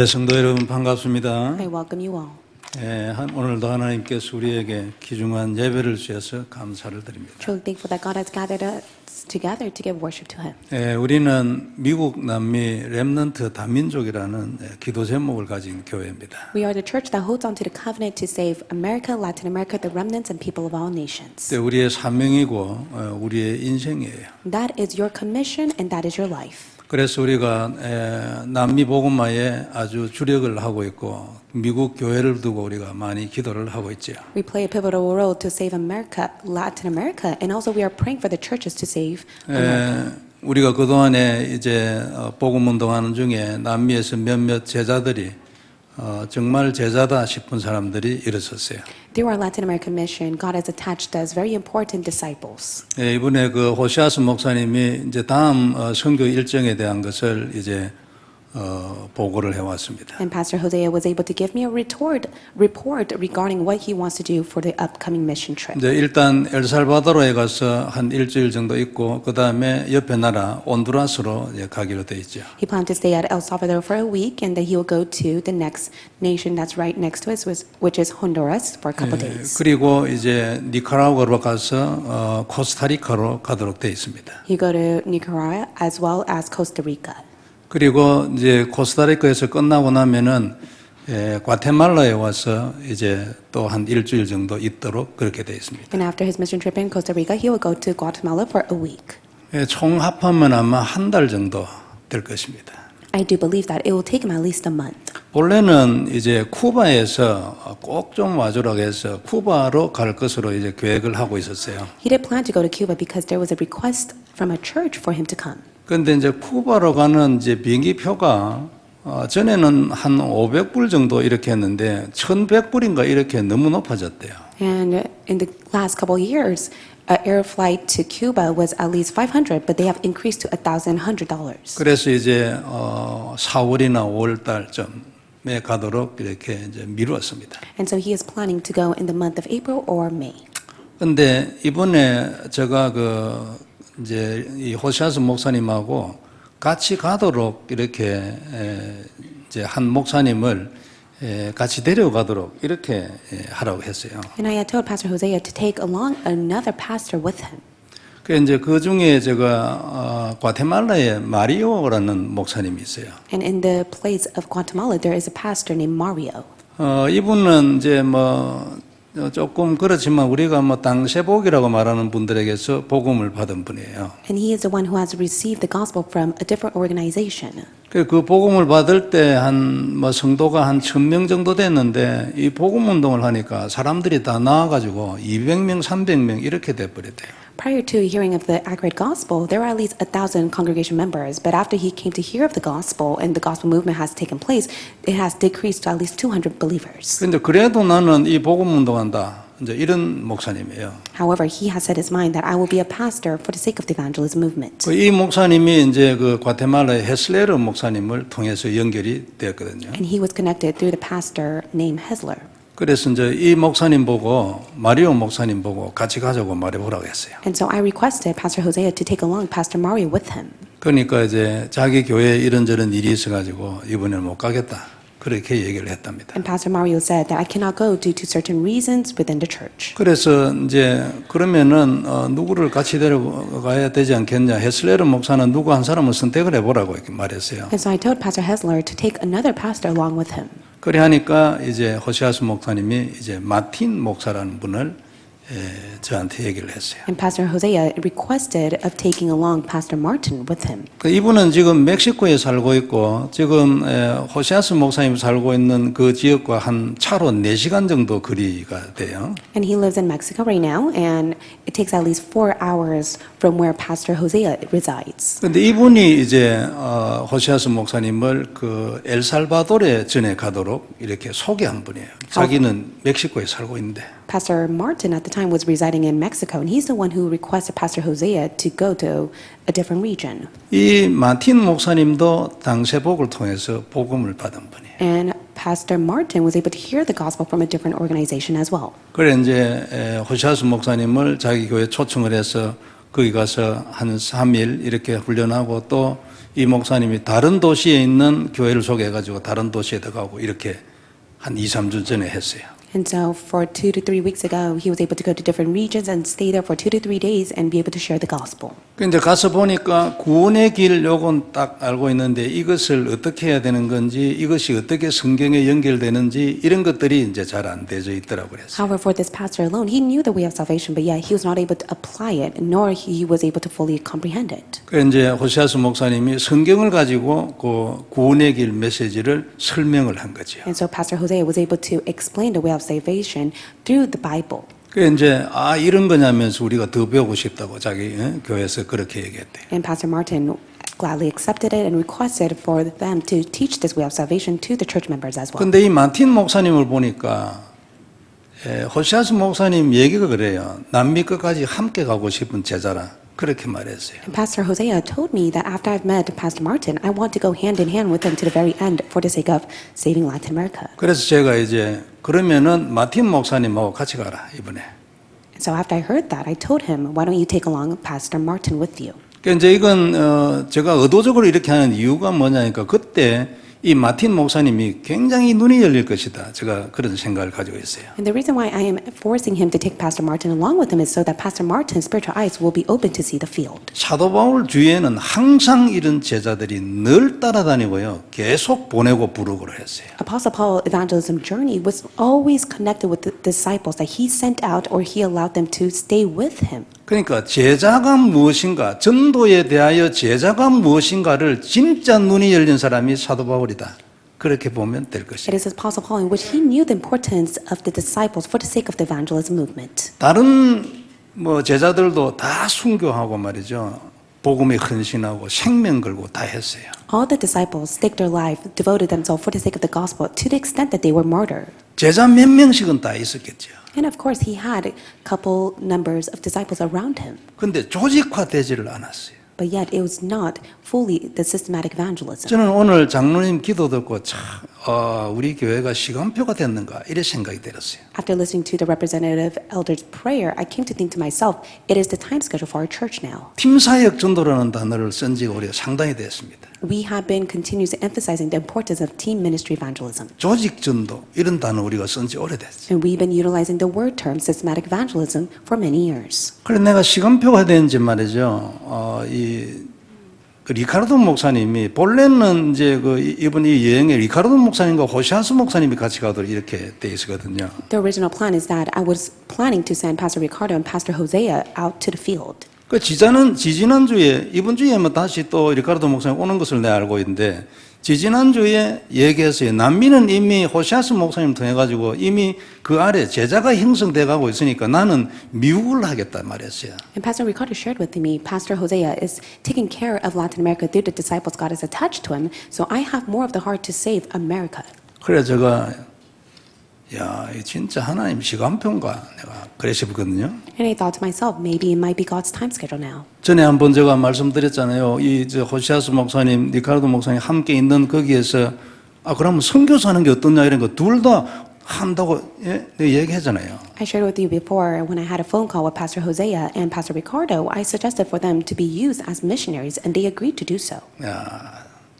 성도 여러분 반갑습니다. I welcome you all. 오늘도 하나님께서 우리에게 귀중한 예배를 주셔서 감사를 드립니다. Truly thankful that God has gathered us together to give worship to Him. 우리는 미국 남미 렘넌트 다민족이라는 기도 제목을 가진 교회입니다. We are the church that holds on to the covenant to save America, Latin America, the remnants, and people of all nations. 우리의 사명이고 우리의 인생이에요. That is your commission and that is your life. 그래서 우리가 남미 복음화에 아주 주력을 하고 있고 미국 교회를 두고 우리가 많이 기도를 하고 있죠. We play a pivotal role to save America, Latin America, and also we are praying for the churches to save America. 우리가 그동안에 이제 복음 운동하는 중에 남미에서 몇몇 제자들이 정말 제자다 싶은 사람들이 일어섰어요. Through our Latin American mission, God has attached us very important disciples. 이번에 그 호시아스 목사님이 이제 다음 선교 일정에 대한 것을 이제 보고를 해왔습니다. And Pastor Hosea was able to give me a report regarding what he wants to do for the upcoming mission trip. 이제 일단 엘살바도르에 가서 한 일주일 정도 있고 그 다음에 옆에 나라 온두라스로 이제 가기로 돼 있죠. He planned to stay at El Salvador for a week, and then he will go to the next nation that's right next to us, which is Honduras, for a couple days. 그리고 이제 니카라구아로 가서 코스타리카로 가도록 돼 있습니다. He go to Nicaragua as well as Costa Rica. 그리고 이제 코스타리카에서 끝나고 나면은 과테말라에 와서 이제 또 한 일주일 정도 있도록 그렇게 돼 있습니다. And after his mission trip in Costa Rica, he will go to Guatemala for a week. 총 합하면 아마 한 달 정도 될 것입니다. I do believe that it will take him at least a month. 원래는 이제 쿠바에서 꼭 좀 와주라고 해서 쿠바로 갈 것으로 이제 계획을 하고 있었어요. He did plan to go to Cuba because there was a request from a church for him to come. 그런데 이제 쿠바로 가는 이제 비행기 표가 전에는 한 500불 정도 이렇게 했는데 1,100불인가 이렇게 너무 높아졌대요. And in the last couple of years, an air flight to Cuba was at least $500, but they have increased to $1,100. 그래서 이제 4월이나 5월 달쯤에 가도록 이렇게 이제 미루었습니다. And so he is planning to go in the month of April or May. 근데 이번에 제가 이제 이 호시아스 목사님하고 같이 가도록 이렇게 이제 한 목사님을 같이 데려가도록 이렇게 하라고 했어요. And I had told Pastor Hosea to take along another pastor with him. 그 이제 그 중에 제가 과테말라에 마리오라는 목사님이 있어요. And in the place of Guatemala, there is a pastor named Mario. 이분은 이제 조금 그렇지만 우리가 당세복이라고 말하는 분들에게서 복음을 받은 분이에요. And he is the one who has received the gospel from a different organization. 그 복음을 받을 때 성도가 한 1,000명 정도 됐는데 이 복음 운동을 하니까 사람들이 다 나와가지고 200명, 300명 이렇게 돼버렸대요. Prior to hearing of the accurate gospel, there were at least 1,000 congregation members. But after he came to hear of the gospel and the gospel movement has taken place, it has decreased to at least 200 believers. 근데 그래도 나는 이 복음 운동한다. 이제 이런 목사님이에요. However, he has set his mind that I will be a pastor for the sake of the evangelism movement. 이 목사님이 이제 과테말라의 헤슬레르 목사님을 통해서 연결이 되었거든요. And he was connected through the pastor named Hesler. 그래서 이제 이 목사님 보고 마리오 목사님 보고 같이 가자고 말해보라고 했어요. And so I requested Pastor Hosea to take along Pastor Mario with him. 그러니까 이제 자기 교회에 이런저런 일이 있어가지고 이번에는 못 가겠다. 그렇게 얘기를 했답니다. And Pastor Mario said that I cannot go due to certain reasons within the church. 그래서 이제 그러면은 누구를 같이 데려가야 되지 않겠냐. 헤슬레르 목사는 누구 한 사람을 선택을 해보라고 이렇게 말했어요. And so I told Pastor Hesler to take another pastor along with him. 그래 하니까 이제 호시아스 목사님이 이제 마틴 목사라는 분을 저한테 얘기를 했어요. And Pastor Hosea requested of taking along Pastor Martin with him. 이분은 지금 멕시코에 살고 있고 지금 호시아스 목사님 살고 있는 그 지역과 한 차로 4시간 정도 거리가 돼요. And he lives in Mexico right now, and it takes at least 4 hours from where Pastor Hosea resides. 근데 이분이 이제 호시아스 목사님을 그 엘살바도르에 전에 가도록 이렇게 소개한 분이에요. 자기는 멕시코에 살고 있는데. Pastor Martin at the time was residing in Mexico, and he's the one who requested Pastor Hosea to go to a different region. 이 마틴 목사님도 당세복을 통해서 복음을 받은 분이에요. And Pastor Martin was able to hear the gospel from a different organization as well. 그래 이제 호시아스 목사님을 자기 교회 초청을 해서 거기 가서 한 3일 이렇게 훈련하고 또 이 목사님이 다른 도시에 있는 교회를 소개해가지고 다른 도시에 들어가고 이렇게 한 2, 3주 전에 했어요. And so for 2 to 3 weeks ago, he was able to go to different regions and stay there for 2 to 3 days and be able to share the gospel. 근데 가서 보니까 구원의 길 요건 딱 알고 있는데 이것을 어떻게 해야 되는 건지 이것이 어떻게 성경에 연결되는지 이런 것들이 이제 잘 안 되어 있더라고요. 그래서. However, for this pastor alone, he knew the way of salvation, but yet he was not able to apply it, nor he was able to fully comprehend it. 그래서 이제 호시아스 목사님이 성경을 가지고 그 구원의 길 메시지를 설명을 한 거죠. And so Pastor Hosea was able to explain the way of salvation through the Bible. 그 이제 이런 거냐면서 우리가 더 배우고 싶다고 자기 교회에서 그렇게 얘기했대요. And Pastor Martin gladly accepted it and requested for them to teach this way of salvation to the church members as well. 근데 이 마틴 목사님을 보니까 호시아스 목사님 얘기가 그래요. 남미 끝까지 함께 가고 싶은 제자라 그렇게 말했어요. And Pastor Hosea told me that after I've met Pastor Martin, I want to go hand in hand with him to the very end for the sake of saving Latin America. 그래서 제가 이제 그러면은 마틴 목사님하고 같이 가라 이번에. And so after I heard that, I told him, why don't you take along Pastor Martin with you? 그러니까 이제 이건 제가 의도적으로 이렇게 하는 이유가 뭐냐니까 그때 이 마틴 목사님이 굉장히 눈이 열릴 것이다. 제가 그런 생각을 가지고 있어요. And the reason why I am forcing him to take Pastor Martin along with him is so that Pastor Martin's spiritual eyes will be open to see the field. 사도 바울 주위에는 항상 이런 제자들이 늘 따라다니고요. 계속 보내고 부르고 했어요. Apostle Paul's evangelism journey was always connected with the disciples that he sent out or he allowed them to stay with him. 그러니까 제자가 무엇인가, 전도에 대하여 제자가 무엇인가를 진짜 눈이 열린 사람이 사도 바울이다. 그렇게 보면 될 It 것이에요. is Apostle Paul in which he knew the importance of the disciples for the sake of the evangelism movement. 다른 제자들도 다 순교하고 말이죠. 복음에 헌신하고 생명 걸고 다 했어요. All the disciples staked their life, devoted themselves for the sake of the gospel to the extent that they were martyred. 제자 몇 명씩은 다 있었겠죠. And of course, he had a couple numbers of disciples around him. 근데 조직화되지를 않았어요. But yet, it was not fully the systematic evangelism. 저는 오늘 장로님 기도 듣고 참 우리 교회가 시간표가 됐는가 이런 생각이 들었어요. After listening to the representative elder's prayer, I came to think to myself, it is the time schedule for our church now. 팀사역 전도라는 단어를 쓴 지가 우리가 상당히 됐습니다. We have been continuously emphasizing the importance of team ministry evangelism. 조직 전도 이런 단어 우리가 쓴 지 오래됐어요. And we've been utilizing the word term systematic evangelism for many years. 그래서 내가 시간표가 된지 말이죠. 그 리카르도 목사님이 본래는 이제 이번 이 여행에 리카르도 목사님과 호시아스 목사님이 같이 가도록 이렇게 돼 있었거든요. The original plan is that I was planning to send Pastor Ricardo and Pastor Hosea out to the field. 그 지지난주에 이번 주에 다시 또 리카르도 목사님 오는 것을 내가 알고 있는데 지지난주에 얘기했어요. 남미는 이미 호시아스 목사님 통해 가지고 이미 그 아래 제자가 형성돼 가고 있으니까 나는 미국을 하겠다 말했어요. And Pastor Ricardo shared with me, Pastor Hosea is taking care of Latin America through the disciples God has attached to him, so I have more of the heart to save America. 그래 제가 이 진짜 하나님 시간표인가 내가 그래 싶거든요. And I thought to myself, maybe it might be God's time schedule now. 전에 한번 제가 말씀드렸잖아요. 호시아스 목사님, 리카르도 목사님 함께 있는 거기에서 그러면 선교사하는 게 어떠냐 이런 거 둘 다 한다고 얘기했잖아요. I shared with you before when I had a phone call with Pastor Hosea and Pastor Ricardo, I suggested for them to be used as missionaries, and they agreed to do so.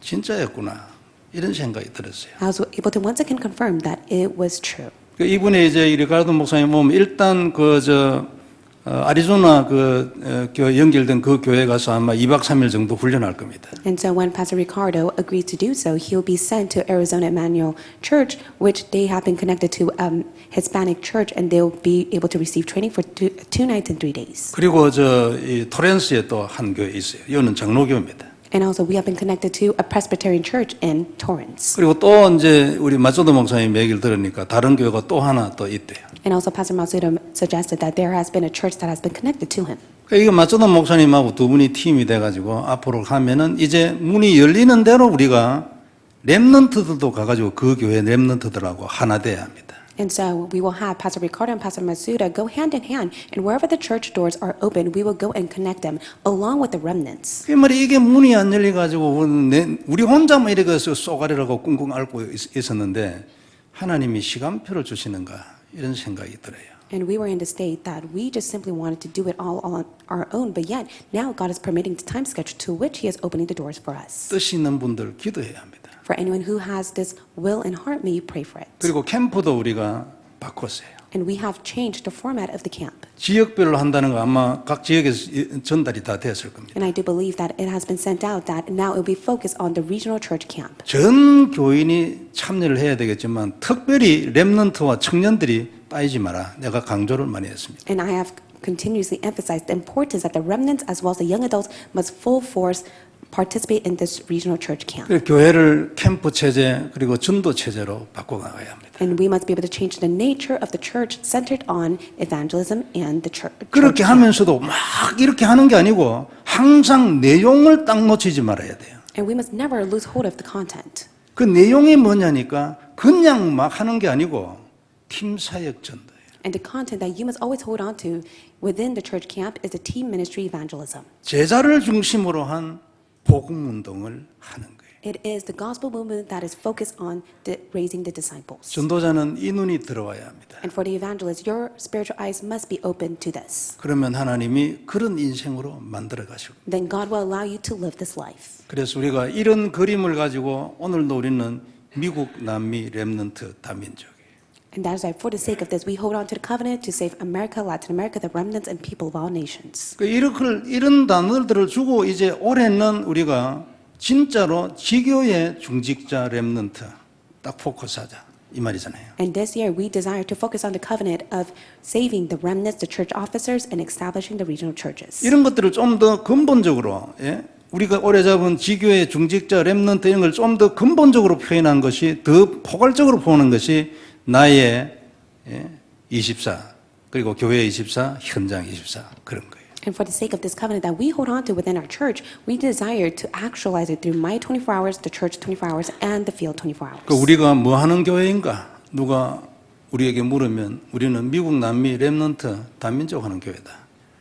진짜였구나 이런 생각이 들었어요. I was able to once again confirm that it was true. 이분이 이제 리카르도 목사님 보면 일단 아리조나 연결된 그 교회 가서 아마 2박 3일 정도 훈련할 겁니다. And so when Pastor Ricardo agreed to do so, he'll be sent to Arizona Emmanuel Church, which they have been connected to Hispanic church, and they'll be able to receive training for 2 nights and 3 days. 그리고 이 토렌스에 또 한 교회 있어요. 이거는 장로교입니다. And also we have been connected to a Presbyterian church in Torrance. 그리고 또 이제 우리 마조도 목사님 얘기를 들으니까 다른 교회가 또 하나 또 있대요. And also Pastor Matsuda suggested that there has been a church that has been connected to him. 이게 마조도 목사님하고 두 분이 팀이 돼가지고 앞으로 가면은 이제 문이 열리는 대로 우리가 렘넌트들도 가가지고 그 교회 렘넌트들하고 하나 돼야 합니다. And so we will have Pastor Ricardo and Pastor Matsuda go hand in hand, and wherever the church doors are open, we will go and connect them along with the remnants. 그 말이 이게 문이 안 열려가지고 우리 혼자만 이렇게 쏘가리라고 꿍꿍 앓고 있었는데 하나님이 시간표를 주시는가 이런 생각이 들어요. And we were in the state that we just simply wanted to do it all on our own, but yet now God is permitting the time schedule to which He is opening the doors for us. 뜻 있는 분들 기도해야 합니다. For anyone who has this will and heart, may you pray for it. 그리고 캠프도 우리가 바꿨어요. And we have changed the format of the camp. 지역별로 한다는 거 아마 각 지역에서 전달이 다 됐을 겁니다. And I do believe that it has been sent out that now it will be focused on the regional church camp. 전 교인이 참여를 해야 되겠지만 특별히 렘넌트와 청년들이 빠지지 마라. 내가 강조를 많이 했습니다. And I have continuously emphasized the importance that the remnants as well as the young adults must full force participate in this regional church camp. 그래서 교회를 캠프 체제 그리고 전도 체제로 바꿔가야 합니다. And we must be able to change the nature of the church centered on evangelism and the church. 그렇게 하면서도 막 이렇게 하는 게 아니고 항상 내용을 딱 놓치지 말아야 돼요. And we must never lose hold of the content. 그 내용이 뭐냐니까 그냥 막 하는 게 아니고 팀 사역 전도예요. And the content that you must always hold on to within the church camp is the team ministry evangelism. 제자를 중심으로 한 복음 운동을 하는 거예요. It is the gospel movement that is focused on raising the disciples. 전도자는 이 눈이 들어와야 합니다. And for the evangelist, your spiritual eyes must be open to this. 그러면 하나님이 그런 인생으로 만들어 가시고. Then God will allow you to live this life. 그래서 우리가 이런 그림을 가지고 오늘도 우리는 미국, 남미, 렘넌트 다민족이에요. And that is why, for the sake of this, we hold on to the covenant to save America, Latin America, the remnants, and people of all nations. 이런 단어들을 주고 이제 올해는 우리가 진짜로 지교의 중직자 렘넌트 딱 포커스하자 이 말이잖아요. And this year, we desire to focus on the covenant of saving the remnants, the church officers, and establishing the regional churches. 이런 것들을 좀 더 근본적으로 우리가 오래 잡은 지교의 중직자 렘넌트 이런 걸 좀 더 근본적으로 표현한 것이 더 포괄적으로 보는 것이 나의 24 그리고 교회 24 현장 24 그런 거예요. And for the sake of this covenant that we hold on to within our church, we desire to actualize it through my 24 hours, the church 24 hours, and the field 24 hours. 그 우리가 뭐 하는 교회인가? 누가 우리에게 물으면 우리는 미국 남미 렘넌트 다민족 하는 교회다.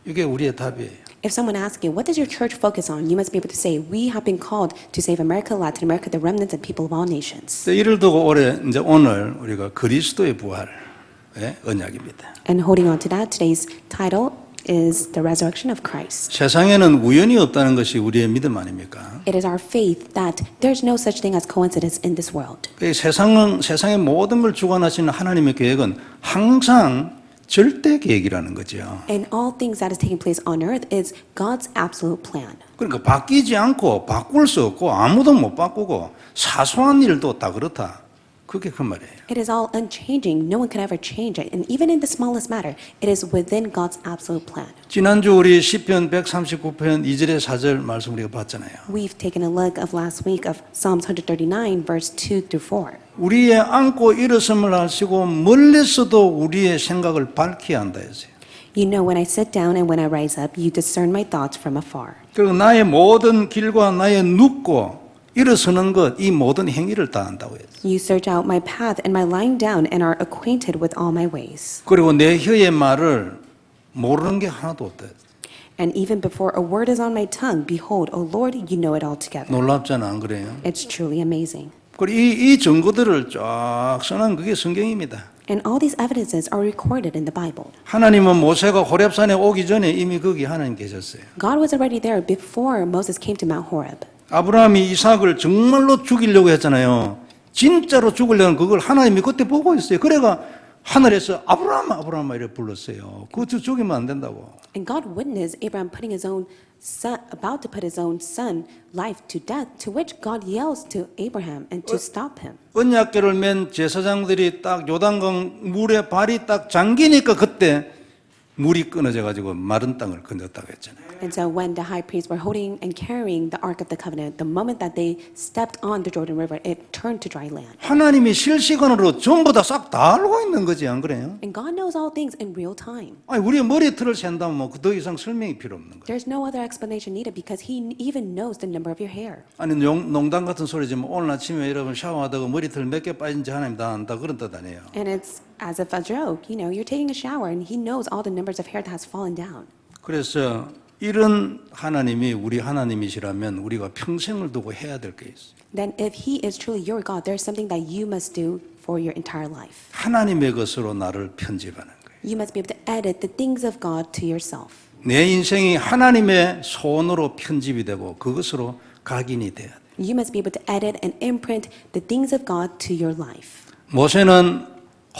이게 우리의 답이에요. If someone asks you, what does your church focus on? You must be able to say, we have been called to save America, Latin America, the remnants, and people of all nations. 이를 두고 오늘 우리가 그리스도의 부활의 언약입니다. And holding on to that, today's title is the resurrection of Christ. 세상에는 우연이 없다는 것이 우리의 믿음 아닙니까? It is our faith that there's no such thing as coincidence in this world. 세상의 모든 걸 주관하시는 하나님의 계획은 항상 절대 계획이라는 거죠. And all things that is taking place on earth is God's absolute plan. 그러니까 바뀌지 않고 바꿀 수 없고 아무도 못 바꾸고 사소한 일도 다 그렇다. 그게 그 말이에요. It is all unchanging. No one can ever change it. And even in the smallest matter, it is within God's absolute plan. 지난주 우리 시편 139편 2절의 4절 말씀 우리가 봤잖아요. We've taken a look of last week of Psalms 139, verse 2 through 4. 우리의 앉고 일어섬을 하시고 멀리서도 우리의 생각을 밝혀야 한다 했어요. You know, when I sit down and when I rise up, you discern my thoughts from afar. 그리고 나의 모든 길과 나의 눕고 일어서는 것, 이 모든 행위를 다 안다고 했어요. You search out my path and my lying down and are acquainted with all my ways. 그리고 내 혀의 말을 모르는 게 하나도 없다. And even before a word is on my tongue, behold, O Lord, you know it all together. 놀랍잖아, 안 그래요? It's truly amazing. 그리고 이 증거들을 쫙 써놓은 그게 성경입니다. And all these evidences are recorded in the Bible. 하나님은 모세가 호렙산에 오기 전에 이미 거기 하나님 계셨어요. God was already there before Moses came to Mount Horeb. 아브라함이 이삭을 정말로 죽이려고 했잖아요. 진짜로 죽으려는 그걸 하나님이 그때 보고 있어요. 그래가 하늘에서 아브라함 이렇게 불렀어요. 그거 죽이면 안 된다고. And God witnessed Abraham putting his own son, about to put his own son life to death, to which God yells to Abraham and to stop him. 언약궤를 맨 제사장들이 딱 요단강 물에 발이 딱 잠기니까 그때 물이 끊어져 가지고 마른 땅을 건졌다고 했잖아요. And so when the high priests were holding and carrying the Ark of the Covenant, the moment that they stepped on the Jordan River, it turned to dry land. 하나님이 실시간으로 전부 다 싹 다 알고 있는 거지 안 그래요? And God knows all things in real time. 아니 우리의 머리털을 샌다면 뭐 더 이상 설명이 필요 없는 거예요. There's no other explanation needed because He even knows the number of your hair. 아니 농담 같은 소리지만 오늘 아침에 여러분 샤워하다가 머리털 몇 개 빠진지 하나님 다 안다 그런 뜻 아니에요. And it's as if a joke, you know, you're taking a shower and He knows all the numbers of hair that has fallen down. 그래서 이런 하나님이 우리 하나님이시라면 우리가 평생을 두고 해야 될 게 있어요. Then if He is truly your God, there's something that you must do for your entire life. 하나님의 것으로 나를 편집하는 거예요. You must be able to edit the things of God to yourself. 내 인생이 하나님의 손으로 편집이 되고 그것으로 각인이 돼야 돼. You must be able to edit and imprint the things of God to your life. 모세는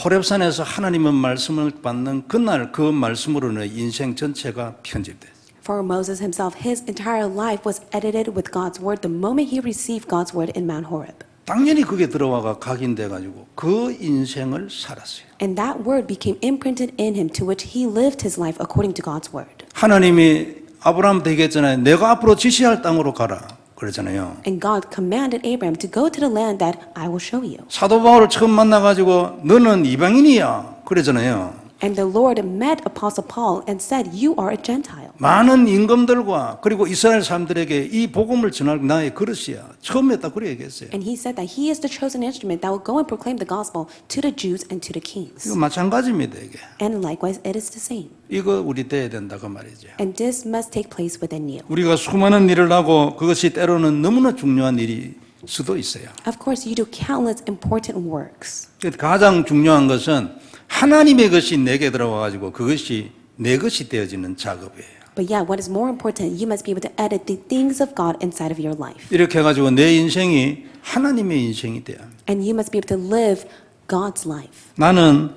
호렙산에서 하나님의 말씀을 받는 그날 그 말씀으로 내 인생 전체가 편집됐어요. For Moses himself, his entire life was edited with God's word the moment he received God's word in Mount Horeb. 당연히 그게 들어와가 각인돼 가지고 그 인생을 살았어요. And that word became imprinted in him to which he lived his life according to God's word. 하나님이 아브라함한테 얘기했잖아요. 내가 앞으로 지시할 땅으로 가라. 그러잖아요. And God commanded Abraham to go to the land that I will show you. 사도 바울을 처음 만나 가지고 너는 이방인이야. 그러잖아요. And the Lord met Apostle Paul and said, "You are a Gentile." 많은 임금들과 그리고 이스라엘 사람들에게 이 복음을 전할 나의 그릇이야. 처음에 딱 그래 얘기했어요. And he said that he is the chosen instrument that will go and proclaim the gospel to the Jews and to the kings. 이거 마찬가지입니다, 이게. And likewise, it is the same. 이거 우리 돼야 된다 그 말이죠. And this must take place within you. 우리가 수많은 일을 하고 그것이 때로는 너무나 중요한 일일 수도 있어요. Of course, you do countless important works. 가장 중요한 것은 하나님의 것이 내게 들어와 가지고 그것이 내 것이 되어지는 작업이에요. But yeah, what is more important, you must be able to edit the things of God inside of your life. 이렇게 해 가지고 내 인생이 하나님의 인생이 돼야 합니다. And you must be able to live God's life. 나는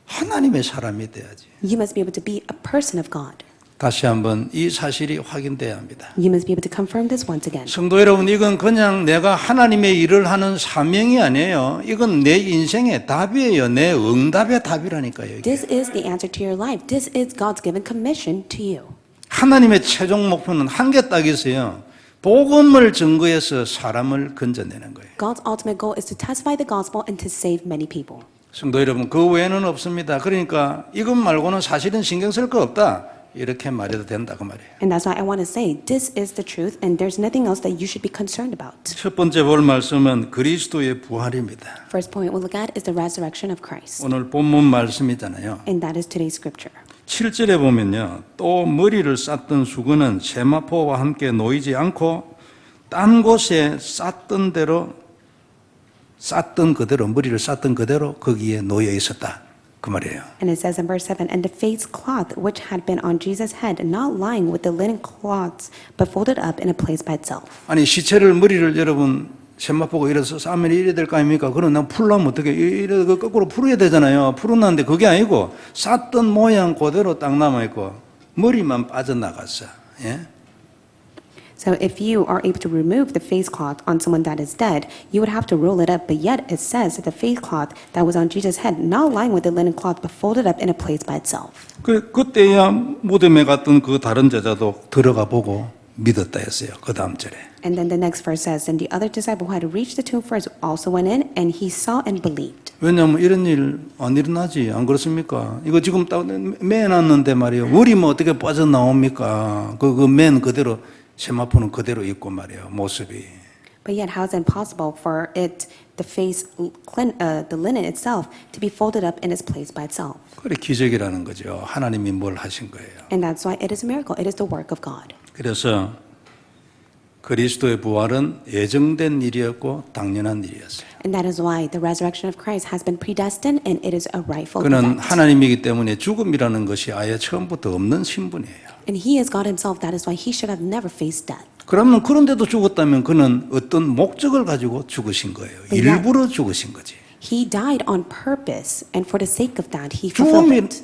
하나님의 사람이 돼야지. You must be able to be a person of God. 다시 한번 이 사실이 확인돼야 합니다. You must be able to confirm this once again. 성도 여러분, 이건 그냥 내가 하나님의 일을 하는 사명이 아니에요. 이건 내 인생의 답이에요. 내 응답의 답이라니까요. 이게. This is the answer to your life. This is God's given commission to you. 하나님의 최종 목표는 한 개 딱 있어요. 복음을 증거해서 사람을 건져내는 거예요. God's ultimate goal is to testify the gospel and to save many people. 성도 여러분, 그 외에는 없습니다. 그러니까 이것 말고는 사실은 신경 쓸 거 없다. 이렇게 말해도 된다 그 말이에요. And that's why I want to say this is the truth and there's nothing else that you should be concerned about. 첫 번째 볼 말씀은 그리스도의 부활입니다. First point we'll look at is the resurrection of Christ. 오늘 본문 말씀이잖아요. And that is today's scripture. 7절에 보면요. 또 머리를 쌌던 수건은 세마포와 함께 놓이지 않고 딴 곳에 쌌던 그대로 머리를 쌌던 그대로 거기에 놓여 있었다. 그 말이에요. And it says in verse 7, and the face cloth which had been on Jesus' head, not lying with the linen cloths, but folded up in a place by itself. 아니 시체를 머리를 여러분 세마포가 이래서 싸면 이래야 될 거 아닙니까? 그럼 난 풀려면 어떻게 이래 거꾸로 풀어야 되잖아요. 풀어놨는데 그게 아니고 쌌던 모양 그대로 딱 남아있고 머리만 빠져나갔어. 예? So if you are able to remove the face cloth on someone that is dead, you would have to roll it up. But yet it says that the face cloth that was on Jesus' head, not lying with the linen cloth, but folded up in a place by itself. 그때야 무덤에 갔던 그 다른 제자도 들어가 보고 믿었다 했어요. 그 다음 절에. And then the next verse says, and the other disciple who had reached the tomb first also went in, and he saw and believed. 왜냐하면 이런 일 안 일어나지 안 그렇습니까? 이거 지금 딱 매놨는데 말이에요. 머리 뭐 어떻게 빠져나옵니까? 맨 그대로 세마포는 그대로 있고 말이에요. 모습이. But yet, how is it possible for it, the face, the linen itself, to be folded up in its place by itself? 그래 기적이라는 거죠. 하나님이 뭘 하신 거예요. And that's why it is a miracle. It is the work of God. 그래서 그리스도의 부활은 예정된 일이었고 당연한 일이었어요. And that is why the resurrection of Christ has been predestined and it is a rightful 그는 event. 하나님이기 때문에 죽음이라는 것이 아예 처음부터 없는 신분이에요. And he is God himself. That is why he should have never faced death. 그러면 그런데도 죽었다면 그는 어떤 목적을 가지고 죽으신 거예요. 일부러 죽으신 거지. He died on purpose, and for the sake of that, he fulfilled it.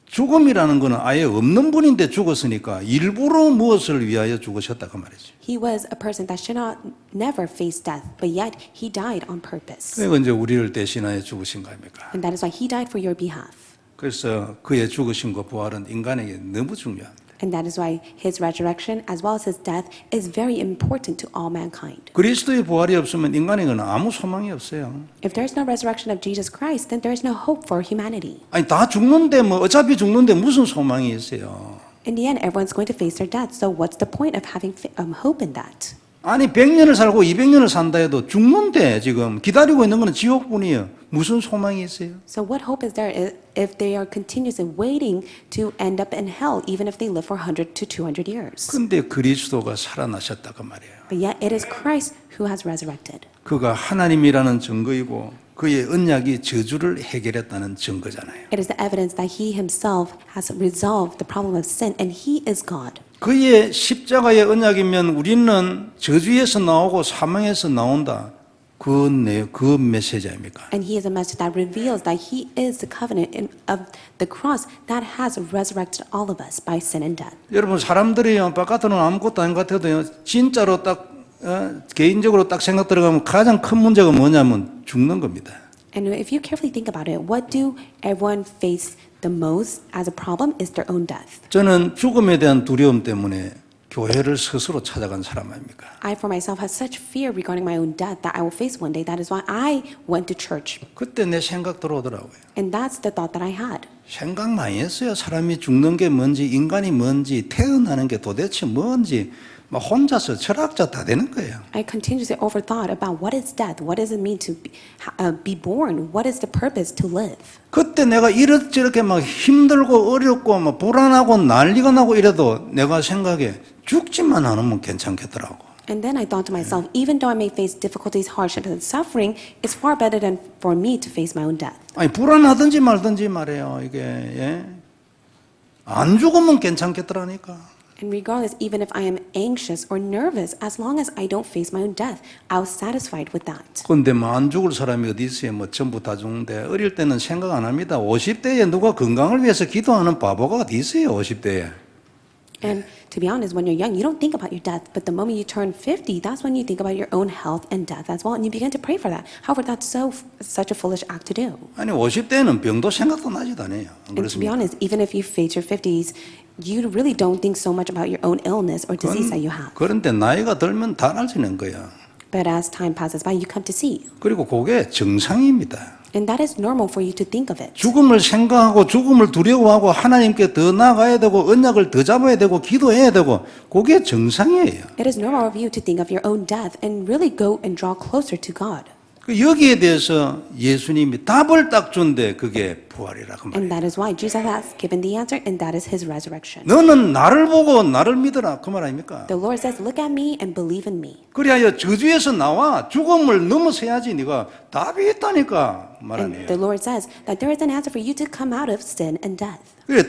죽음이라는 것은 아예 없는 분인데 죽었으니까 일부러 무엇을 위하여 죽으셨다 그 말이죠. He was a person that should not never face death, but yet he died on purpose. 그래서 이제 우리를 대신하여 죽으신 거 아닙니까? And that is why he died for your behalf. 그래서 그의 죽으심과 부활은 인간에게 너무 중요합니다. And that is why his resurrection, as well as his death, is very important to all mankind. 그리스도의 부활이 없으면 인간에게는 아무 소망이 없어요. If there is no resurrection of Jesus Christ, then there is no hope for humanity. 아니 다 죽는데 뭐 어차피 죽는데 무슨 소망이 있어요? In the end, everyone's going to face their death. So what's the point of having hope in that? 아니 100년을 살고 200년을 산다 해도 죽는데 지금 기다리고 있는 것은 지옥뿐이에요. 무슨 소망이 있어요? So what hope is there if they are continuously waiting to end up in hell, even if they live for 100 to 200 years? 근데 그리스도가 살아나셨다 그 말이에요. But yet it is Christ who has resurrected. 그가 하나님이라는 증거이고 그의 언약이 저주를 해결했다는 증거잖아요. It is the evidence that he himself has resolved the problem of sin and he is God. 그의 십자가의 언약이면 우리는 저주에서 나오고 사망에서 나온다. 그 메시지 아닙니까? And he is a message that reveals that he is the covenant of the cross that has resurrected all of us by sin and death. 여러분 사람들이요 바깥으로는 아무것도 아닌 것 같아도요 진짜로 딱 개인적으로 딱 생각 들어가면 가장 큰 문제가 뭐냐면 죽는 겁니다. And if you carefully think about it, what do everyone face the most as a problem is their own death. 저는 죽음에 대한 두려움 때문에 교회를 스스로 찾아간 사람 아닙니까? I for myself have such fear regarding my own death that I will face one day. That is why I went to church. 그때 내 생각 들어오더라고요. And that's the thought that I had. 생각 많이 했어요. 사람이 죽는 게 뭔지, 인간이 뭔지, 태어나는 게 도대체 뭔지, 막 혼자서 철학자 다 되는 거예요. I continuously overthought about what is death, what does it mean to be born, what is the purpose to live. 그때 내가 이렇게 막 힘들고 어렵고 막 불안하고 난리가 나고 이래도 내가 생각에 죽지만 않으면 괜찮겠더라고. And then I thought to myself, even though I may face difficulties, hardships, and suffering, it's far better than for me to face my own death. 아니 불안하든지 말든지 말이에요. 이게 예? 안 죽으면 괜찮겠더라니까. And regardless, even if I am anxious or nervous, as long as I don't face my own death, I was satisfied with that. 근데 뭐 안 죽을 사람이 어디 있어요? 뭐 전부 다 죽는데 어릴 때는 생각 안 합니다. 50대에 누가 건강을 위해서 기도하는 바보가 어디 있어요? 50대에. And to be honest, when you're young, you don't think about your death. But the moment you turn 50, that's when you think about your own health and death as well. And you begin to pray for that. However, that's such a foolish act to do. 아니 50대에는 병도 생각도 나지도 않아요. 안 And to be 그렇습니까? honest, even if you face your 50s, you really don't think so much about your own illness or disease that you have. 그런데 나이가 들면 다 알지는 거야. But as time passes by, you come to see. 그리고 그게 정상입니다. And that is normal for you to think of it. 죽음을 생각하고 죽음을 두려워하고 하나님께 더 나아가야 되고 언약을 더 잡아야 되고 기도해야 되고 그게 정상이에요. It is normal for you to think of your own death and really go and draw closer to God. 여기에 대해서 예수님이 답을 딱 준대 그게 부활이라고 말이에요. And that is why Jesus has given the answer, and that is his resurrection. 너는 나를 보고 나를 믿어라 그 말 아닙니까? The Lord says, look at me and believe in me. 그리하여 저주에서 나와 죽음을 넘어서야지 네가 답이 있다니까 And 말하네요. the Lord says that there is an answer for you to come out of sin and death. 그래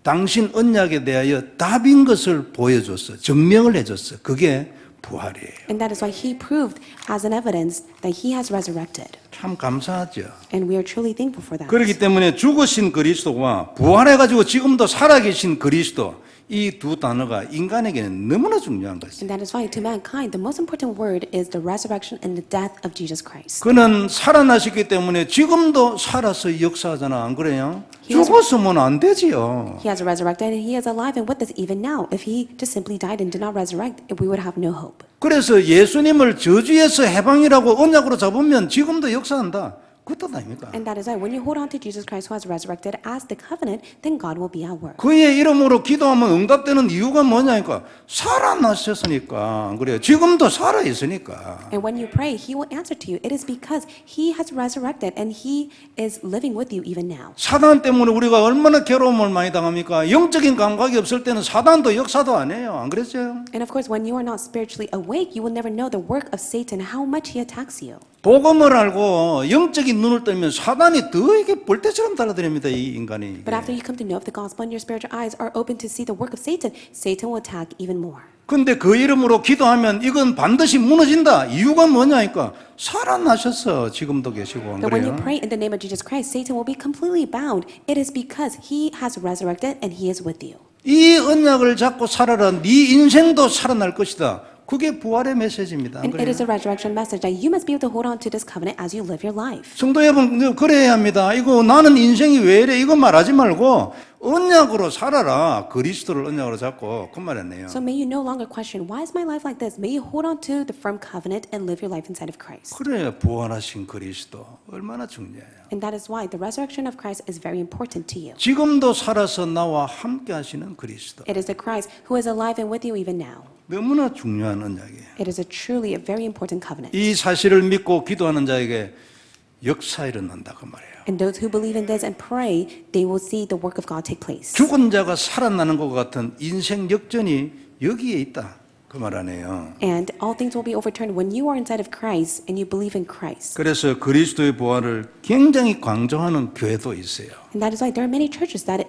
당신 언약에 대하여 답인 것을 보여줬어. 증명을 해줬어. 그게 부활이에요. And that is why he proved as an evidence that he has resurrected. 참 감사하죠. And we are truly thankful for that. 그렇기 때문에 죽으신 그리스도와 부활해가지고 지금도 살아계신 그리스도 이 두 단어가 인간에게는 너무나 중요한 것이죠. And that is why to mankind, the most important word is the resurrection and the death of Jesus Christ. 그는 살아나셨기 때문에 지금도 살아서 역사하잖아. 안 그래요? He has- 죽었으면 안 되지요. He has resurrected and he is alive and with us even now. If he just simply died and did not resurrect, we would have no hope. 그래서 예수님을 저주에서 해방이라고 언약으로 잡으면 지금도 역사한다. 그 뜻 아닙니까? And that is why when you hold on to Jesus Christ who has resurrected as the covenant, then God will be at work. 그의 이름으로 기도하면 응답되는 이유가 뭐냐니까 살아나셨으니까 안 그래요? 지금도 살아 있으니까. And when you pray, he will answer to you. It is because he has resurrected and he is living with you even now. 사단 때문에 우리가 얼마나 괴로움을 많이 당합니까? 영적인 감각이 없을 때는 사단도 역사도 안 해요. 안 그랬어요? And of course, when you are not spiritually awake, you will never know the work of Satan, how much he attacks you. 복음을 알고 영적인 눈을 뜨면 사단이 더 이게 볼때처럼 달라드립니다. 이 인간이. But after you come to know of the gospel and your spiritual eyes are open to see the work of Satan, Satan will attack even more. 근데 그 이름으로 기도하면 이건 반드시 무너진다. 이유가 뭐냐니까 살아나셨어. 지금도 계시고 안 But when you 그래요? pray in the name of Jesus Christ, Satan will be completely bound. It is because he has resurrected and he is with you. 이 언약을 잡고 살아라. 네 인생도 살아날 것이다. 그게 부활의 메시지입니다. 안 And it 그래요? is a resurrection message that you must be able to hold on to this covenant as you live your life. 성도 여러분 그래야 합니다. 이거 나는 인생이 왜 이래 이거 말하지 말고 언약으로 살아라. 그리스도를 언약으로 잡고 그 말했네요. So may you no longer question, why is my life like this? May you hold on to the firm covenant and live your life inside of Christ. 그래 부활하신 그리스도 얼마나 중요해요. And that is why the resurrection of Christ is very important to you. 지금도 살아서 나와 함께 하시는 그리스도. It is the Christ who is alive and with you even now. 너무나 중요한 언약이에요. It is truly a very important covenant. 이 사실을 믿고 기도하는 자에게 역사 일어난다 그 말이에요. And those who believe in this and pray, they will see the work of God take place. 죽은 자가 살아나는 것 같은 인생 역전이 여기에 있다. 그 말 아니에요. And all things will be overturned when you are inside of Christ and you believe in Christ. 그래서 그리스도의 부활을 굉장히 강조하는 교회도 있어요. And that is why there are many churches that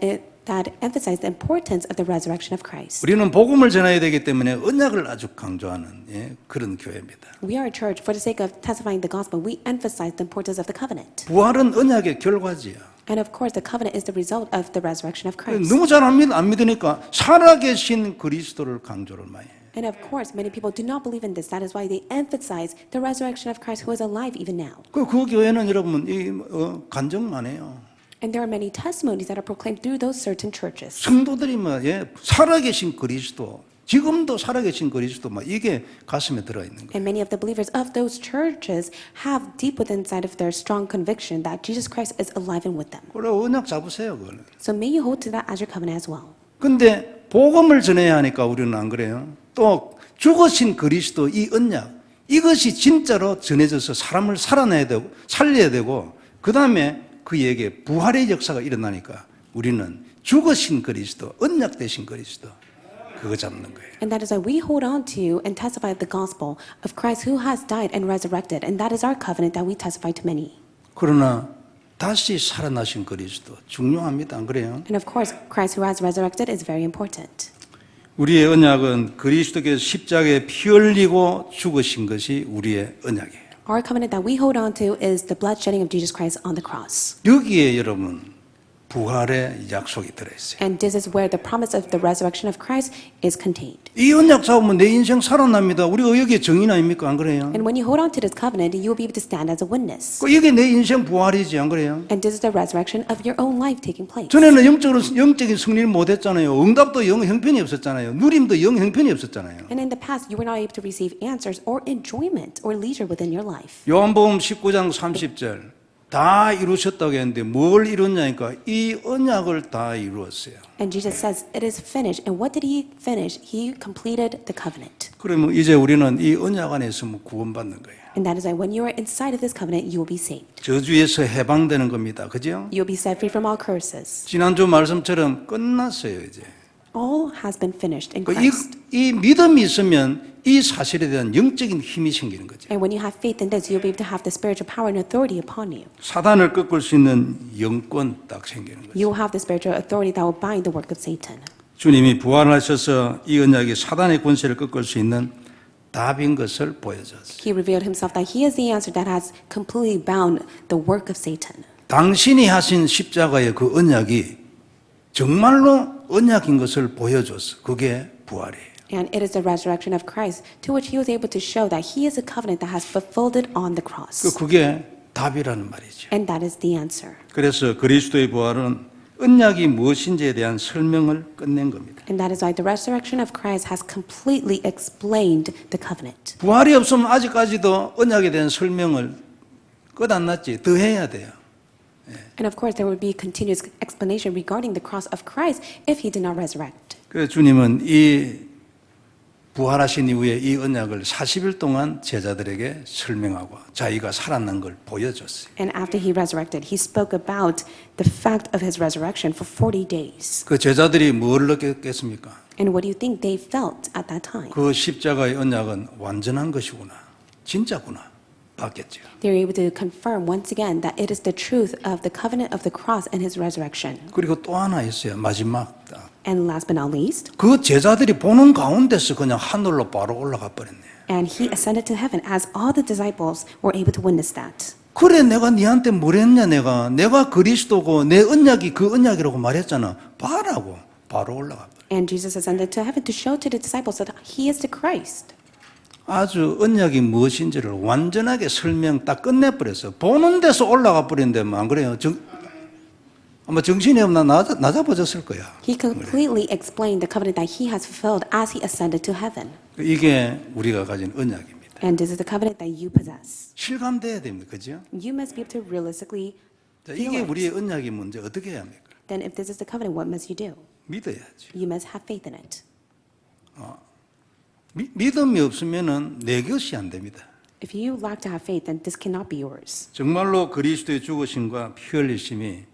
emphasize the importance of the resurrection of Christ. 우리는 복음을 전해야 되기 때문에 언약을 아주 강조하는 그런 교회입니다. We are a church for the sake of testifying the gospel. We emphasize the importance of the covenant. 부활은 언약의 결과지요. And of course, the covenant is the result of the resurrection of Christ. 너무 잘 안 믿으니까 살아계신 그리스도를 강조를 많이 해요. And of course, many people do not believe in this. That is why they emphasize the resurrection of Christ who is alive even now. 그 교회는 여러분 간증만 해요. And there are many testimonies that are proclaimed through those certain churches. 성도들이 살아계신 그리스도, 지금도 살아계신 그리스도 이게 가슴에 들어있는 거예요. And many of the believers of those churches have deep within inside of their strong conviction that Jesus Christ is alive and with them. 그래 언약 잡으세요, 그거는. So may you hold to that as your covenant as well. 근데 복음을 전해야 하니까 우리는 안 그래요. 또 죽으신 그리스도 이 언약, 이것이 진짜로 전해져서 사람을 살아내야 되고 살려야 되고 그다음에 그에게 부활의 역사가 일어나니까 우리는 죽으신 그리스도, 언약 되신 그리스도 그거 잡는 거예요. And that is why we hold on to and testify the gospel of Christ who has died and resurrected. And that is our covenant that we testify to many. 그러나 다시 살아나신 그리스도 중요합니다. 안 그래요? And of course, Christ who has resurrected is very important. 우리의 언약은 그리스도께서 십자가에 피 흘리고 죽으신 것이 우리의 언약이에요. Our covenant that we hold on to is the blood shedding of Jesus Christ on the cross. 여기에 여러분 부활의 약속이 들어있어요. And this is where the promise of the resurrection of Christ is contained. 이 언약 잡으면 내 인생 살아납니다. 우리가 여기에 정인 아닙니까? 안 그래요? And when you hold on to this covenant, you will be able to stand as a witness. 이게 내 인생 부활이지, 안 그래요? And this is the resurrection of your own life taking place. 전에는 영적인 승리를 못했잖아요. 응답도 영 형편이 없었잖아요. 누림도 영 형편이 없었잖아요. And in the past, you were not able to receive answers or enjoyment or leisure within your life. 요한복음 19장 30절 다 이루셨다고 했는데 뭘 이뤘냐니까 이 언약을 다 이루었어요. And Jesus says, it is finished. And what did he finish? He completed the covenant. 그러면 이제 우리는 이 언약 안에 있으면 구원받는 거예요. And that is why when you are inside of this covenant, you will be saved. 저주에서 해방되는 겁니다. 그죠? You will be set free from all curses. 지난주 말씀처럼 끝났어요, 이제. All has been finished in 이 Christ. 믿음이 있으면 이 사실에 대한 영적인 힘이 생기는 거죠. And when you have faith in this, you'll be able to have the spiritual power and authority upon you. 사단을 꺾을 수 있는 영권 딱 생기는 거죠. You will have the spiritual authority that will bind the work of Satan. 주님이 부활하셔서 이 언약이 사단의 권세를 꺾을 수 있는 답인 것을 보여줬어요. He revealed himself that he is the answer that has completely bound the work of Satan. 당신이 하신 십자가의 그 언약이 정말로 언약인 것을 보여줬어. 그게 부활이에요. And it is the resurrection of Christ to which he was able to show that he is a covenant that has fulfilled it on the cross. 그게 답이라는 말이죠. And that is the answer. 그래서 그리스도의 부활은 언약이 무엇인지에 대한 설명을 끝낸 겁니다. And that is why the resurrection of Christ has completely explained the covenant. 부활이 없으면 아직까지도 언약에 대한 설명을 끝 안 났지. 더 해야 돼요. And of course, there would be continuous explanation regarding the cross of Christ if he did not resurrect. 그래서 주님은 이 부활하신 이후에 이 언약을 40일 동안 제자들에게 설명하고 자기가 살아난 걸 보여줬어요. And after he resurrected, he spoke about the fact of his resurrection for 40 days. 그 제자들이 뭘 느꼈겠습니까? And what do you think they felt at that time? 그 십자가의 언약은 완전한 것이구나. 진짜구나. 봤겠죠. They were able to confirm once again that it is the truth of the covenant of the cross and his resurrection. 그리고 또 하나 있어요. 마지막 딱. And last but not least, 그 제자들이 보는 가운데서 그냥 하늘로 바로 올라가 버렸네. and he ascended to heaven as all the disciples were able to witness that. 그래 내가 니한테 뭘 했냐 내가 그리스도고 내 언약이 그 언약이라고 말했잖아. 봐라고 바로 올라가 버려. And Jesus ascended to heaven to show to the disciples that he is the Christ. 아주 언약이 무엇인지를 완전하게 설명 딱 끝내버렸어. 보는 데서 올라가 버린데 뭐 안 그래요? 아마 정신이 없나 낮아버졌을 거야. He completely explained the covenant that he has fulfilled as he ascended to heaven. 이게 우리가 가진 언약입니다. And this is the covenant that you possess. 실감돼야 됩니다. 그죠? You must be able to realistically 자, feel 이게 it. 우리의 언약이 문제 어떻게 해야 합니까? Then if this is the covenant, what must you do? 믿어야지. You must have faith in it. 믿음이 없으면은 내 것이 안 됩니다. If you lack to have faith, then this cannot be yours. 정말로 그리스도의 죽으심과 피 흘리심이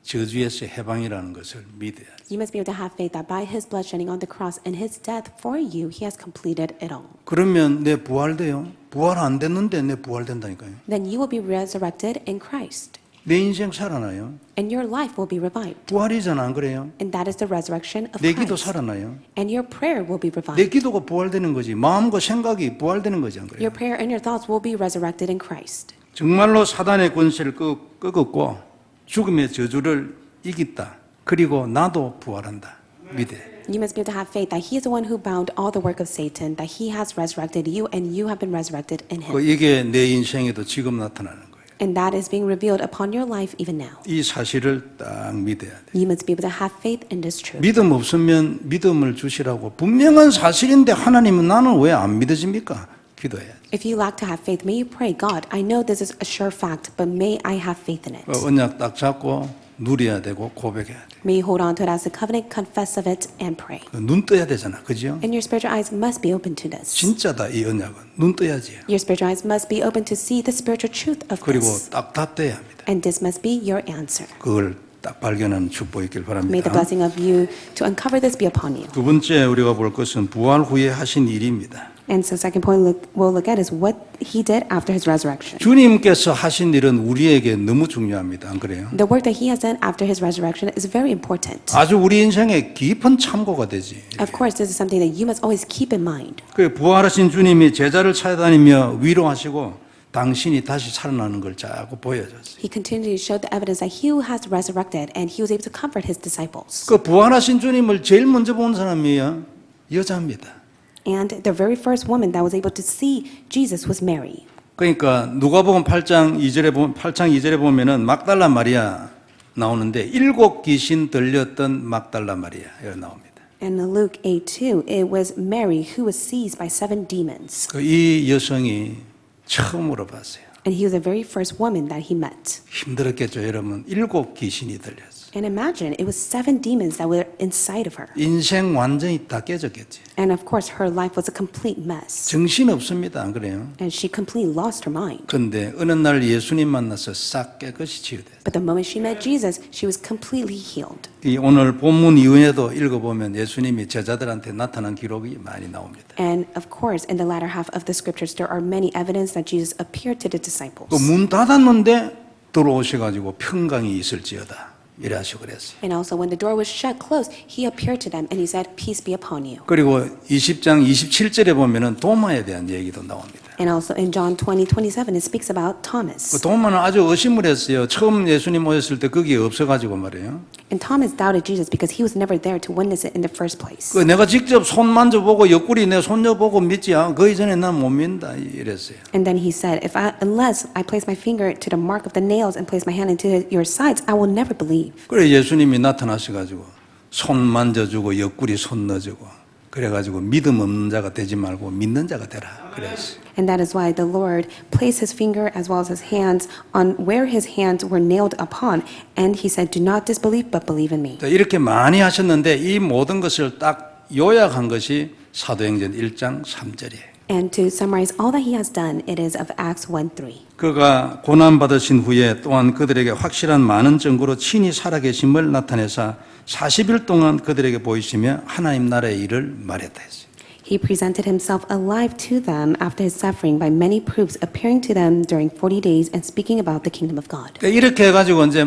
저주에서 해방이라는 것을 믿어야 돼. You must be able to have faith that by his blood shedding on the cross and his death for you, he has completed it all. 그러면 내 부활돼요? 부활 안 됐는데 내 부활된다니까요. Then you will be resurrected in Christ, 내 인생 살아나요. and your life will be revived. 부활이잖아, 안 그래요? And that is the resurrection of 내 기도 Christ. 살아나요. And your prayer will be 내 revived. 기도가 부활되는 거지. 마음과 생각이 부활되는 거지, 안 그래요? Your prayer and your thoughts will be resurrected in Christ. 정말로 사단의 권세를 꺾었고 죽음의 저주를 이겼다. 그리고 나도 부활한다. 믿어. You must be able to have faith that he is the one who bound all the work of Satan, that he has resurrected you and you have been resurrected in him. 이게 내 인생에도 지금 나타나는 거예요. And that is being revealed upon your life even now. 이 사실을 딱 믿어야 돼. You must be able to have faith in this truth. 믿음 없으면 믿음을 주시라고 분명한 사실인데 하나님은 나는 왜 안 믿어집니까? 기도해야 돼. If you lack to have faith, may you pray, God, I know this is a sure fact, but may I have faith in it. 언약 딱 잡고 누려야 되고 고백해야 돼. May you hold on to it as a covenant, confess of it, and pray. 눈 떠야 되잖아, 그죠? And your spiritual eyes must be open to this. 진짜다 이 언약은 눈 떠야지. Your spiritual eyes must be open to see the spiritual truth of 그리고 this. 딱 답돼야 합니다. And this must be your answer. 그걸 딱 발견하는 축복이 있길 May the 바랍니다. blessing of you to uncover this be upon you. 두 번째 우리가 볼 것은 부활 후에 하신 일입니다. And so second point we'll look at is what he did after his resurrection. 주님께서 하신 일은 우리에게 너무 중요합니다. 안 그래요? The work that he has done after his resurrection is very important. 아주 우리 인생에 깊은 참고가 되지. Of course, this is something that you must always keep in mind. 그 부활하신 주님이 제자를 찾아다니며 위로하시고 당신이 다시 살아나는 걸 자꾸 보여줬어요. He continued to show the evidence that he who has resurrected and he was able to comfort his disciples. 그 부활하신 주님을 제일 먼저 본 사람이요 여자입니다. And the very first woman that was able to see Jesus was Mary. 그러니까 누가복음 8장 2절에 보면은 막달라 마리아 나오는데 7 귀신 들렸던 막달라 마리아 여기 나옵니다. And in Luke 8:2, it was Mary who was seized by 7 demons. 이 여성이 처음으로 봤어요. And he was the very first woman that he met. 힘들었겠죠, 여러분. 7 귀신이 들렸어요. And imagine, it was 7 demons that were inside of her. 인생 완전히 다 깨졌겠지. And of course, her life was a complete mess. 정신 없습니다, 안 그래요? And she completely lost her mind. 근데 어느 날 예수님 만나서 싹 깨끗이 치유됐어요. But the moment she met Jesus, she was completely healed. 이 오늘 본문 이후에도 읽어보면 예수님이 제자들한테 나타난 기록이 많이 나옵니다. And of course, in the latter half of the scriptures, there are many evidence that Jesus appeared to the disciples. 또 문 닫았는데 들어오셔가지고 평강이 있을지어다 이래 하시고 그랬어요. And also, when the door was shut closed, he appeared to them and he said, "Peace be upon you." 그리고 20장 27절에 보면은 도마에 대한 얘기도 나옵니다. And also in John 20:27, it speaks about Thomas. 도마는 아주 의심을 했어요. 처음 예수님 오셨을 때 거기에 없어가지고 말이에요. And Thomas doubted Jesus because he was never there to witness it in the first place. 그 내가 직접 손 만져보고 옆구리 내 손녀보고 믿지 그 이전에 난 못 믿는다 이랬어요. And then he said, unless I place my finger to the mark of the nails and place my hand into your sides, I will never believe. 그래 예수님이 나타나셔가지고 손 만져주고 옆구리 손 넣어주고 그래가지고 믿음 없는 자가 되지 말고 믿는 자가 되라 그랬어요. And that is why the Lord placed his finger as well as his hands on where his hands were nailed upon. And he said, "Do not disbelieve, but believe in me." 이렇게 많이 하셨는데 이 모든 것을 딱 요약한 것이 사도행전 1장 3절이에요. And to summarize all that he has done, it is of Acts 1:3. 그가 고난받으신 후에 또한 그들에게 확실한 많은 증거로 친히 살아계심을 나타내사 40일 동안 그들에게 보이시며 하나님 나라의 일을 말했다 했어요. He presented himself alive to them after his suffering by many proofs, appearing to them during 40 days and speaking about the kingdom of God. 이렇게 해가지고 이제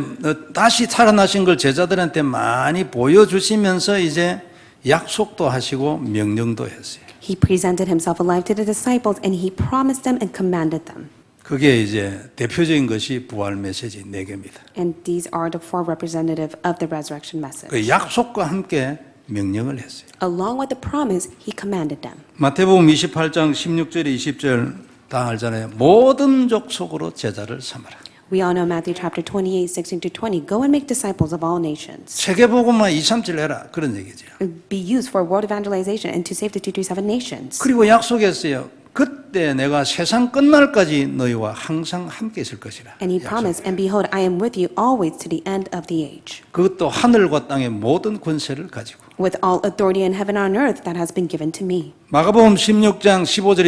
다시 살아나신 걸 제자들한테 많이 보여주시면서 이제 약속도 하시고 명령도 했어요. He presented himself alive to the disciples and he promised them and commanded them. 그게 이제 대표적인 것이 부활 메시지 4개입니다. And these are the 4 representative of the resurrection message. 그 약속과 함께 명령을 했어요. Along with the promise, he commanded them. 마태복음 28장 16절 20절 다 알잖아요. 모든 족속으로 제자를 삼아라. We all know Matthew chapter 28, 16-20. Go and make disciples of all nations. 세계복음만 2, 3절 해라. 그런 얘기죠. Be used for world evangelization and to save the 237 nations. 그리고 약속했어요. 그때 내가 세상 끝날까지 너희와 항상 함께 있을 것이라. And he promised, and behold, I am with you always to the end of the age. 그것도 하늘과 땅의 모든 권세를 가지고. with all authority in heaven and on earth that has been given to me. 마가복음 16장 15절에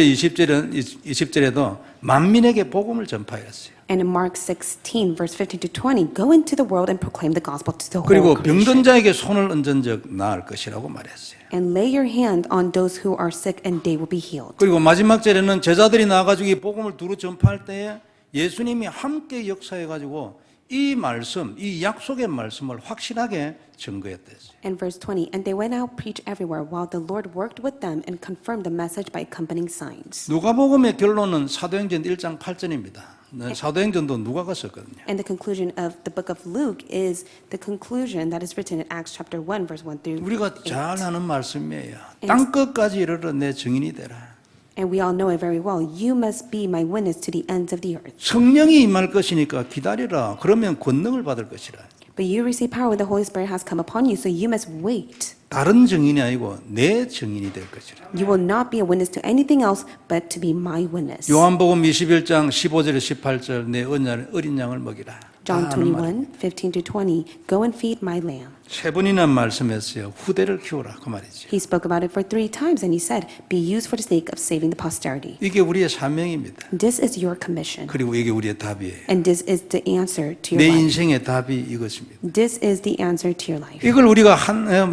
20절에도 만민에게 복음을 전파하였어요. And in Mark 16, verse 15 to 20, go into the world and proclaim the gospel to the whole 그리고 creation. 병든 자에게 손을 얹은 적 나을 것이라고 말했어요. And lay your hand on those who are sick and they will be healed. 그리고 마지막 절에는 제자들이 나와가지고 이 복음을 두루 전파할 때에 예수님이 함께 역사해가지고 이 말씀, 이 약속의 말씀을 확실하게 증거했댔어요. And verse 20, and they went out preach everywhere while the Lord worked with them and confirmed the message by accompanying signs. 누가복음의 결론은 사도행전 1장 8절입니다. 사도행전도 누가가 썼거든요. And the conclusion of the book of Luke is the conclusion that is written in Acts chapter 1, verse 1 through 우리가 8. 잘 아는 말씀이에요. 땅 끝까지 이르러 내 증인이 되라. And we all know it very well. You must be my witness to the ends of the earth. 성령이 임할 것이니까 기다리라. 그러면 권능을 받을 것이라. But you receive power when the Holy Spirit has come upon you, so you must wait. 다른 증인이 아니고 내 증인이 될 것이라. You will not be a witness to anything else but to be my witness. 요한복음 21장 15절에 18절 내 어린 양을 먹이라. John 다 아는 말이에요. 21, 15 to 20, go and feed my lamb. 세 번이나 말씀했어요. 후대를 키우라 그 말이죠. He spoke about it for 3 times and he said, be used for the sake of saving the posterity. 이게 우리의 사명입니다. This is your commission. 그리고 이게 우리의 답이에요. And this is the answer to 내 your life. 인생의 답이 이것입니다. This is the answer to your life. 이걸 우리가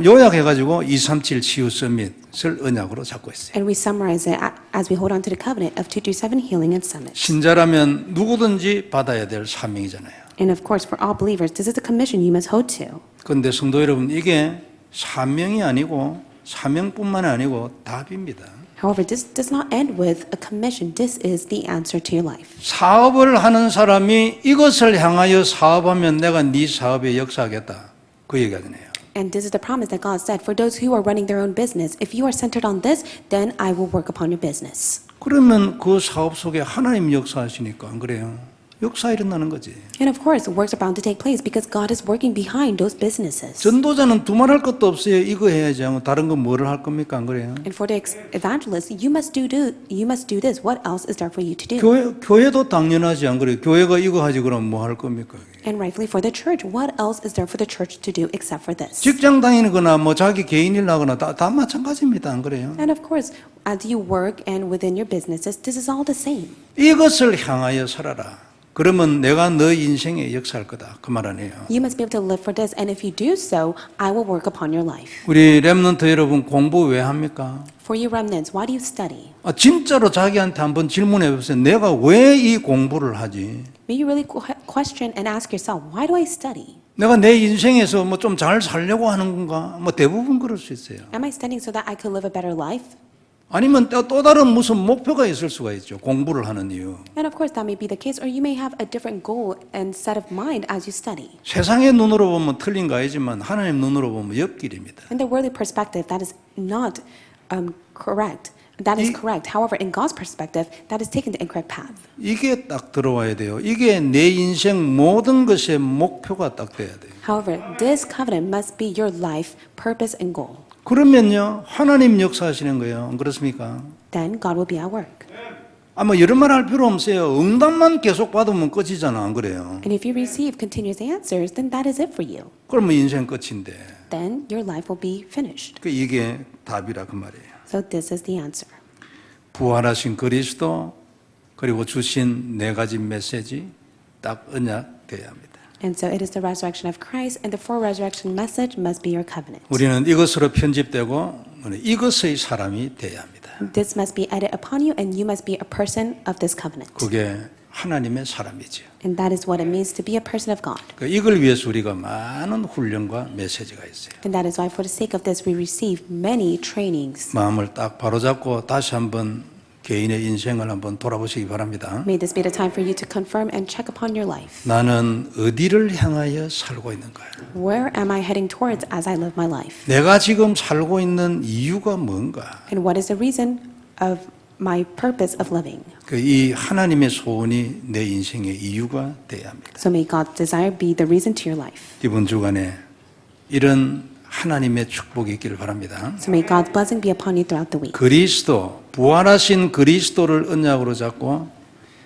요약해가지고 237 치유 서밋을 언약으로 잡고 있어요. And we summarize it as we hold on to the covenant of 237 Healing and Summit. 신자라면 누구든지 받아야 될 사명이잖아요. And of course, for all believers, this is the commission you must hold to. 그런데 성도 여러분, 이게 사명이 아니고 사명뿐만 아니고 답입니다. However, this does not end with a commission. This is the answer to your life. 사업을 하는 사람이 이것을 향하여 사업하면 내가 네 사업에 역사하겠다. 그 얘기하잖아요. And this is the promise that God said, for those who are running their own business, if you are centered on this, then I will work upon your business. 그러면 그 사업 속에 하나님 역사하시니까 안 그래요? 역사 일어나는 거지. And of course, works are bound to take place because God is working behind those businesses. 전도자는 두말할 것도 없어요. 이거 해야지 하고 다른 거 뭐를 할 겁니까? 안 그래요? And for the evangelist, you must do this. What else is there for you to do? 교회도 당연하지 안 그래요? 교회가 이거 하지 그럼 뭐 할 겁니까? And rightfully for the church, what else is there for the church to do except for this? 직장 다니거나 뭐 자기 개인 일 하거나 다 마찬가지입니다. 안 그래요? And of course, as you work and within your businesses, this is all the same. 이것을 향하여 살아라. 그러면 내가 너 인생에 역사할 거다. 그 말 아니에요. You must be able to live for this, and if you do so, I will work upon your life. 우리 렘넌트 여러분 공부 왜 합니까? For you remnants, why do you study? 진짜로 자기한테 한번 질문해 보세요. 내가 왜 이 공부를 하지? May you really question and ask yourself, why do I study? 내가 내 인생에서 뭐 좀 잘 살려고 하는 건가? 뭐 대부분 그럴 수 있어요. Am I studying so that I could live a better life? 아니면 또 다른 무슨 목표가 있을 수가 있죠. 공부를 하는 이유. And of course, that may be the case, or you may have a different goal and set of mind as you study. 세상의 눈으로 보면 틀린 거 아니지만 하나님 눈으로 보면 옆길입니다. In the worldly perspective, that is not correct. That is correct. However, in God's perspective, that is taking the incorrect path. 이게 딱 들어와야 돼요. 이게 내 인생 모든 것의 목표가 딱 돼야 돼요. However, this covenant must be your life, purpose, and goal. 그러면요, 하나님 역사하시는 거예요. 안 그렇습니까? Then God will be at work. 아마 여러 말 할 필요 없어요. 응답만 계속 받으면 끝이잖아. 안 그래요? And if you receive continuous answers, then that is it for you. 그러면 인생 끝인데. Then your life will be finished. 이게 답이라 그 말이에요. So this is the answer. 부활하신 그리스도 그리고 주신 네 가지 메시지 딱 언약돼야 합니다. And so it is the resurrection of Christ, and the four resurrection message must be your covenant. 우리는 이것으로 편집되고 이것의 사람이 돼야 합니다. This must be added upon you, and you must be a person of this covenant. 그게 하나님의 사람이죠. And that is what it means to be a person of God. 이걸 위해서 우리가 많은 훈련과 메시지가 있어요. And that is why for the sake of this we receive many trainings. 마음을 딱 바로잡고 다시 한번 개인의 인생을 한번 돌아보시기 바랍니다. May this be the time for you to confirm and check upon your life. 나는 어디를 향하여 살고 있는가요? Where am I heading towards as I live my life? 내가 지금 살고 있는 이유가 뭔가? And what is the reason of my purpose of living? 이 하나님의 소원이 내 인생의 이유가 돼야 합니다. So may God's desire be the reason to your life. 이번 주간에 이런 하나님의 축복이 있기를 바랍니다. So may God's blessing be upon you throughout the week. 그리스도, 부활하신 그리스도를 언약으로 잡고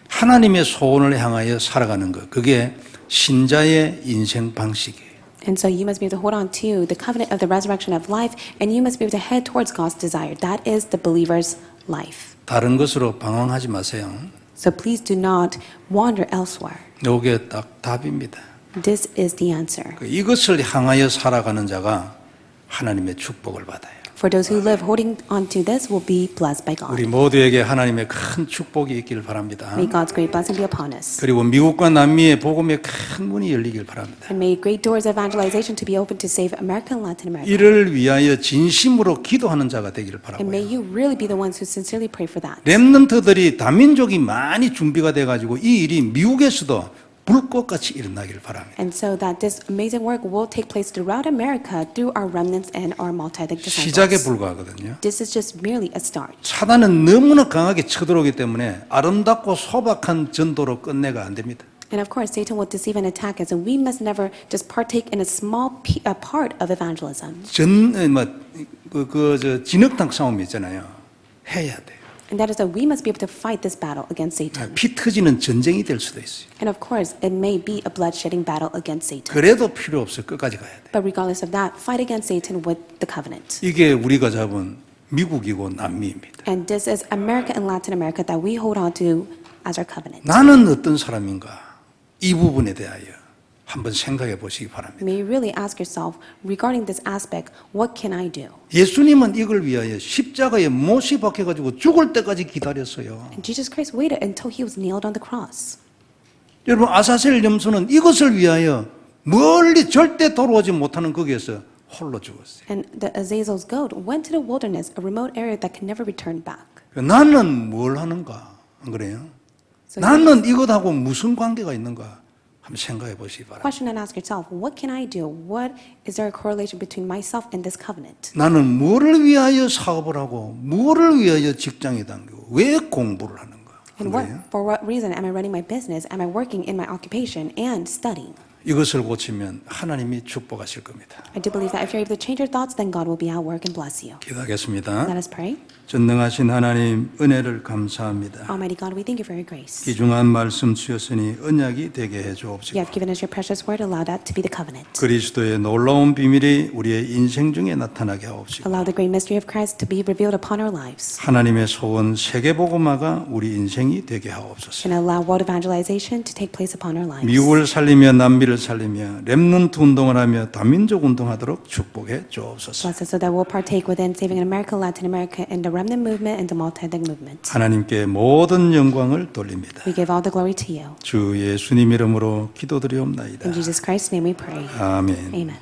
하나님의 소원을 향하여 살아가는 것, 그게 신자의 인생 방식이에요. And so you must be able to hold on to the covenant of the resurrection of life, and you must be able to head towards God's desire. That is the believer's life. 다른 것으로 방황하지 마세요. So please do not wander elsewhere. 이게 딱 답입니다. This is the answer. 이것을 향하여 살아가는 자가 하나님의 축복을 받아요. For those who live holding on to this will be blessed by 우리 God. 모두에게 하나님의 큰 축복이 있기를 바랍니다. May God's great blessing be upon us. 그리고 미국과 남미의 복음의 큰 문이 열리길 바랍니다. And may great doors of evangelization to be open to save America and Latin America. 이를 위하여 진심으로 기도하는 자가 되기를 And may 바라고요. you really be the ones who sincerely pray for that. 렘넌트들이 다민족이 많이 준비가 돼가지고 이 일이 미국에서도 불꽃같이 일어나기를 바랍니다. And so that this amazing work will take place throughout America through our remnants and our multi-ethnic 시작에 disciples. 불과하거든요. This is just merely a start. 사단은 너무나 강하게 쳐들어오기 때문에 아름답고 소박한 전도로 끝내가 안 됩니다. And of course, Satan will deceive and attack us, and we must never just partake in a small part of evangelism. 진흙탕 싸움이 있잖아요. 해야 돼요. And that is that we must be able to fight this battle against Satan. 피 터지는 전쟁이 될 수도 있어요. And of course, it may be a bloodshedding battle against Satan. 그래도 필요 없어요. 끝까지 가야 돼요. But regardless of that, fight against Satan with the covenant. 이게 우리가 잡은 미국이고 남미입니다. And this is America and Latin America that we hold on to as our covenant. 나는 어떤 사람인가? 이 부분에 대하여 한번 생각해 보시기 바랍니다. May you really ask yourself, regarding this aspect, what can I do? 예수님은 이걸 위하여 십자가에 못이 박혀가지고 죽을 때까지 기다렸어요. And Jesus Christ waited until he was nailed on the cross. 여러분 아사셀 염소는 이것을 위하여 멀리 절대 돌아오지 못하는 거기에서 홀로 죽었어요. And the Azazel's goat went to the wilderness, a remote area that can never return back. 나는 뭘 하는가? 안 그래요? So 나는 이것하고 무슨 관계가 있는가? 한번 생각해 보시기 바랍니다. question and ask yourself, what can I do? What is there a correlation between myself and this covenant? 나는 뭐를 위하여 사업을 하고 뭐를 위하여 직장에 당기고 왜 공부를 하는가? And for what reason am I running my business? Am I working in my occupation and studying? 이것을 고치면 하나님이 축복하실 겁니다. I do believe that if you're able to change your thoughts, then God will be at work and bless you. 기도하겠습니다. Let us pray. 전능하신 하나님 은혜를 감사합니다. Almighty God, we thank you for your grace. 귀중한 말씀 주셨으니 언약이 되게 해 You 주옵시고 have given us your precious word. Allow that to be the covenant. 그리스도의 놀라운 비밀이 우리의 인생 중에 나타나게 하옵시고 Allow the great mystery of Christ to be revealed upon our lives. 하나님의 소원 세계복음화가 우리 인생이 되게 하옵소서. And allow world evangelization to take place upon our lives. 미국을 살리며 남미를 살리며 렘넌트 운동을 하며 다민족 운동하도록 축복해 주옵소서. Bless us so that we'll partake within saving in America, Latin America, and the remnant movement and the multi-ethnic movement. 하나님께 모든 영광을 돌립니다. We give all the glory to you. 주 예수님 이름으로 기도드리옵나이다. In Jesus Christ's name we pray. 아멘. Amen.